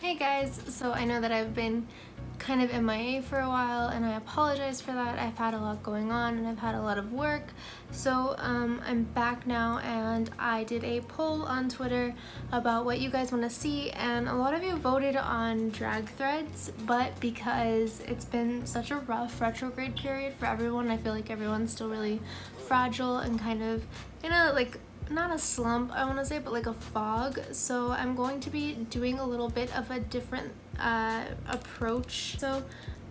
Hey guys, so I know that I've been kind of MIA for a while and I apologize for that. I've had a lot going on and I've had a lot of work. So I'm back now and I did a poll on Twitter about what you guys want to see, and a lot of you voted on drag threads, but because it's been such a rough retrograde period for everyone, I feel like everyone's still really fragile and kind of in a like not a slump I want to say, but like a fog. So I'm going to be doing a little bit of a different approach. So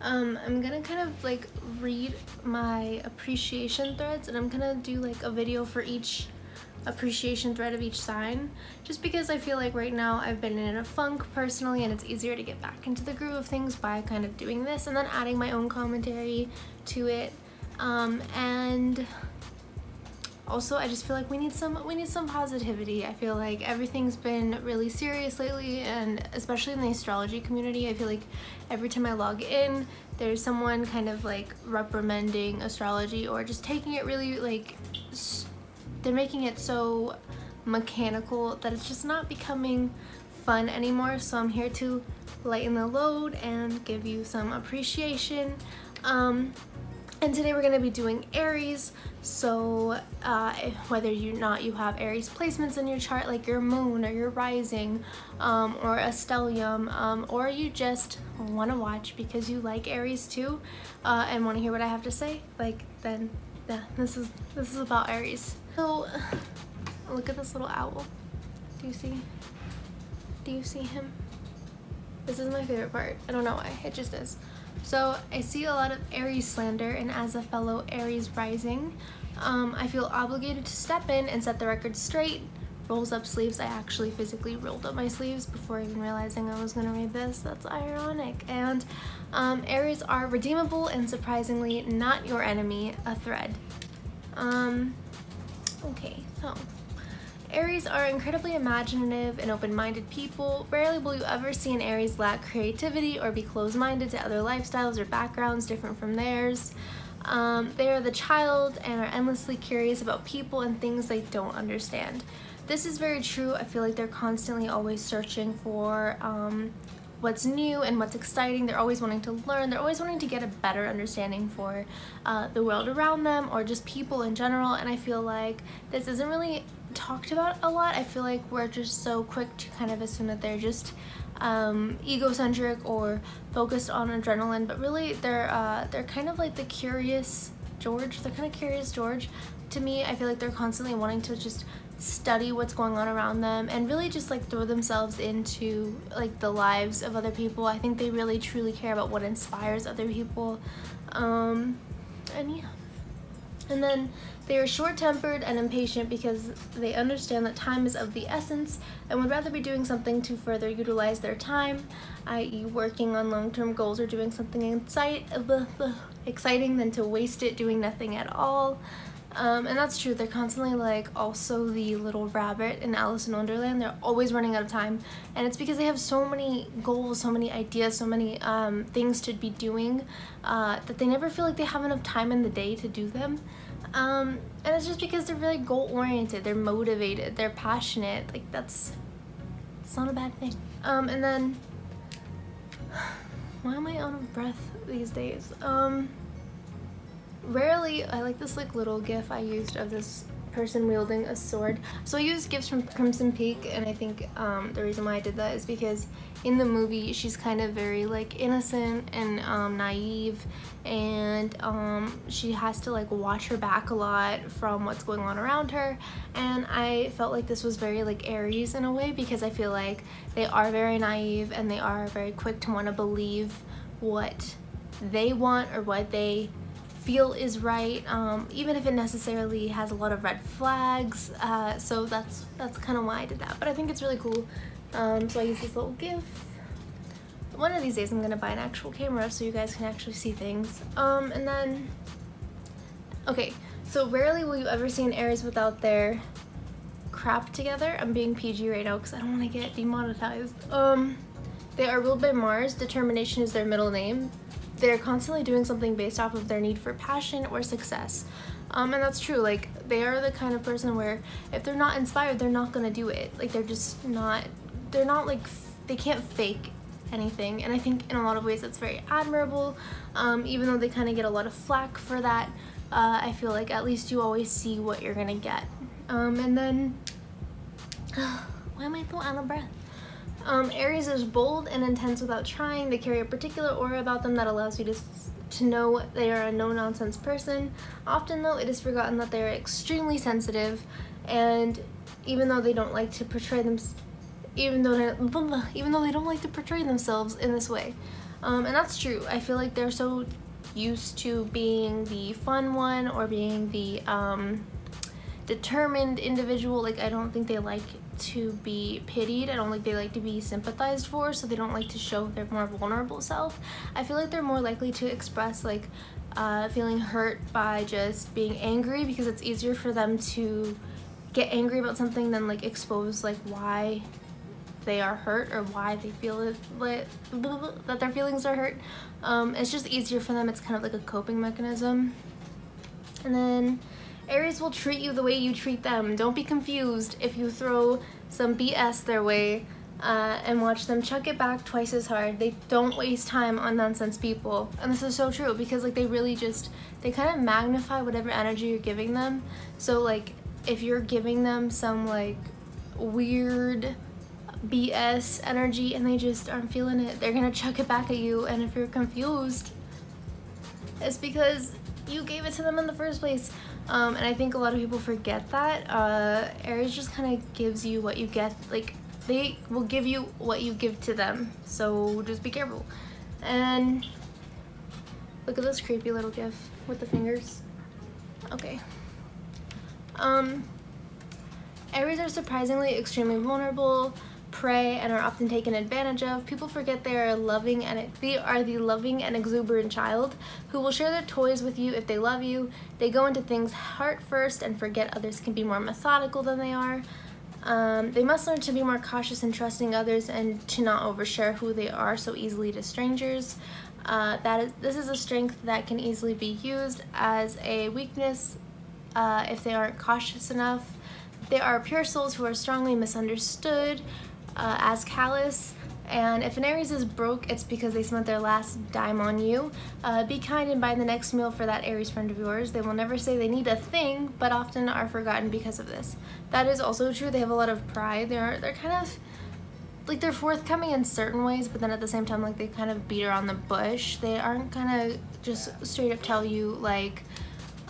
I'm gonna kind of like read my appreciation threads, and I'm gonna do like a video for each appreciation thread of each sign, just because I feel like right now I've been in a funk personally, and it's easier to get back into the groove of things by kind of doing this and then adding my own commentary to it. And also, I just feel like we need some positivity. I feel like everything's been really serious lately, and especially in the astrology community, I feel like every time I log in, there's someone kind of like reprimanding astrology or just taking it really like, they're making it so mechanical that it's just not becoming fun anymore. So I'm here to lighten the load and give you some appreciation. And today we're going to be doing Aries. So whether you have Aries placements in your chart, like your moon or your rising, or a stellium, or you just want to watch because you like Aries too, and want to hear what I have to say, like, then yeah, this is about Aries. So look at this little owl. Do you see him? This is my favorite part. I don't know why, it just is. So I see a lot of Aries slander, and as a fellow Aries rising, I feel obligated to step in and set the record straight. Rolls up sleeves. I actually physically rolled up my sleeves before even realizing I was gonna read this. That's ironic. And Aries are redeemable and surprisingly not your enemy, a thread. Okay, so Aries are incredibly imaginative and open-minded people. Rarely will you ever see an Aries lack creativity or be closed-minded to other lifestyles or backgrounds different from theirs. They are the child and are endlessly curious about people and things they don't understand. This is very true. I feel like they're constantly always searching for what's new and what's exciting. They're always wanting to learn. They're always wanting to get a better understanding for the world around them or just people in general. And I feel like this isn't really talked about a lot. I feel like we're just so quick to kind of assume that they're just egocentric or focused on adrenaline, but really they're kind of like the curious George. They're kind of curious George to me. I feel like they're constantly wanting to just study what's going on around them and really just like throw themselves into like the lives of other people. I think they really truly care about what inspires other people. And yeah. And then they are short-tempered and impatient because they understand that time is of the essence and would rather be doing something to further utilize their time, i.e. working on long-term goals or doing something exciting than to waste it doing nothing at all. And that's true. They're constantly like also the little rabbit in Alice in Wonderland. They're always running out of time, and it's because they have so many goals, so many ideas, so many things to be doing that they never feel like they have enough time in the day to do them. And it's just because they're really goal-oriented, they're motivated, they're passionate. Like it's not a bad thing. And then why am I out of breath these days? Rarely, I like this like little gif I used of this person wielding a sword. So I used gifs from Crimson Peak, and I think the reason why I did that is because in the movie she's kind of very like innocent and naive, and she has to like watch her back a lot from what's going on around her, and I felt like this was very like Aries in a way, because I feel like they are very naive and they are very quick to want to believe what they want or what they feel is right, even if it necessarily has a lot of red flags. So that's kind of why I did that, but I think it's really cool. So I use this little gif. One of these days I'm gonna buy an actual camera so you guys can actually see things. And then okay, so rarely will you ever see an Aries without their crap together. I'm being PG right now because I don't want to get demonetized. They are ruled by Mars. Determination is their middle name. They're constantly doing something based off of their need for passion or success. And that's true. Like, they are the kind of person where if they're not inspired, they're not gonna do it. Like, they're just not they're not like, they can't fake anything, and I think in a lot of ways that's very admirable. Even though they kind of get a lot of flack for that, I feel like at least you always see what you're gonna get. And then why am I so out of breath? Aries is bold and intense without trying. They carry a particular aura about them that allows you to know they are a no-nonsense person. Often though, it is forgotten that they are extremely sensitive, and even though they don't like to portray them, even though they don't like to portray themselves in this way. And that's true. I feel like they're so used to being the fun one or being the determined individual. Like, I don't think they like to be pitied. I don't think they like to be sympathized for, so they don't like to show their more vulnerable self. I feel like they're more likely to express like feeling hurt by just being angry, because it's easier for them to get angry about something than like expose like why they are hurt or why they feel it, that their feelings are hurt. It's just easier for them. It's kind of like a coping mechanism. And then Aries will treat you the way you treat them. Don't be confused if you throw some BS their way and watch them chuck it back twice as hard. They don't waste time on nonsense people. And this is so true, because like they really just, they kind of magnify whatever energy you're giving them. So like if you're giving them some like weird BS energy and they just aren't feeling it, they're gonna chuck it back at you. And if you're confused, it's because you gave it to them in the first place. And I think a lot of people forget that. Aries just kind of gives you what you get. Like, they will give you what you give to them, so just be careful. And look at this creepy little gif with the fingers. Okay. Aries are surprisingly extremely vulnerable, prey, and are often taken advantage of. People forget they are the loving and exuberant child who will share their toys with you if they love you. They go into things heart first and forget others can be more methodical than they are. They must learn to be more cautious in trusting others and to not overshare who they are so easily to strangers. This is a strength that can easily be used as a weakness if they aren't cautious enough. They are pure souls who are strongly misunderstood as callous, and if an Aries is broke, it's because they spent their last dime on you. Be kind and buy the next meal for that Aries friend of yours. They will never say they need a thing, but often are forgotten because of this. That is also true. They have a lot of pride. They're kind of like, they're forthcoming in certain ways, but then at the same time, like, they kind of beat around the bush. They aren't kind of just straight up tell you like,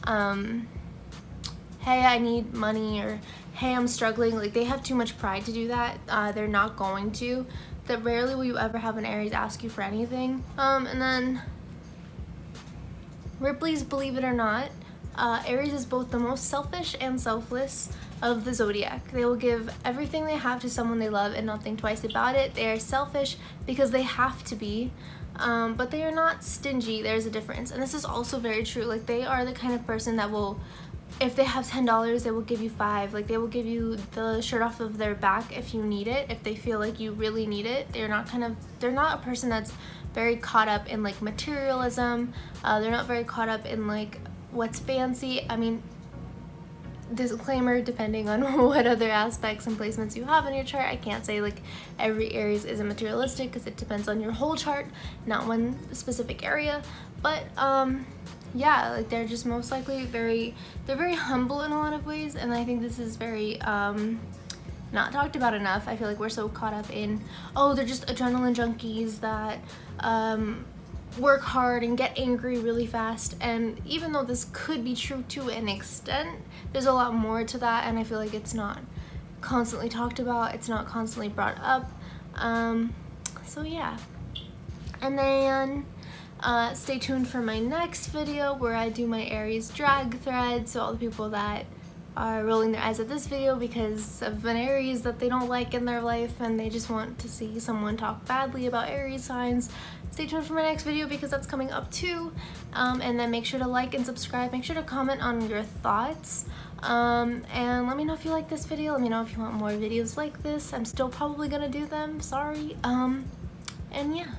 hey, I need money, or hey, I'm struggling. Like, they have too much pride to do that. They're not going to. That rarely will you ever have an Aries ask you for anything. And then Ripley's Believe It or Not. Aries is both the most selfish and selfless of the zodiac. They will give everything they have to someone they love and not think twice about it. They are selfish because they have to be, but they are not stingy. There's a difference. And this is also very true. Like, they are the kind of person that will, if they have $10, they will give you $5. Like, they will give you the shirt off of their back if you need it, if they feel like you really need it. They're not a person that's very caught up in like materialism. They're not very caught up in like what's fancy. I mean, disclaimer, depending on what other aspects and placements you have in your chart, I can't say like every Aries isn't materialistic, because it depends on your whole chart, not one specific area. But yeah, like, they're just most likely they're very humble in a lot of ways, and I think this is very not talked about enough. I feel like we're so caught up in, oh, they're just adrenaline junkies that work hard and get angry really fast. And even though this could be true to an extent, there's a lot more to that, and I feel like it's not constantly talked about, it's not constantly brought up. So yeah. And then stay tuned for my next video where I do my Aries drag thread. So all the people that are rolling their eyes at this video because of an Aries that they don't like in their life and they just want to see someone talk badly about Aries signs, stay tuned for my next video because that's coming up too. And then make sure to like and subscribe. Make sure to comment on your thoughts. And let me know if you like this video. Let me know if you want more videos like this. I'm still probably gonna do them, sorry. And yeah.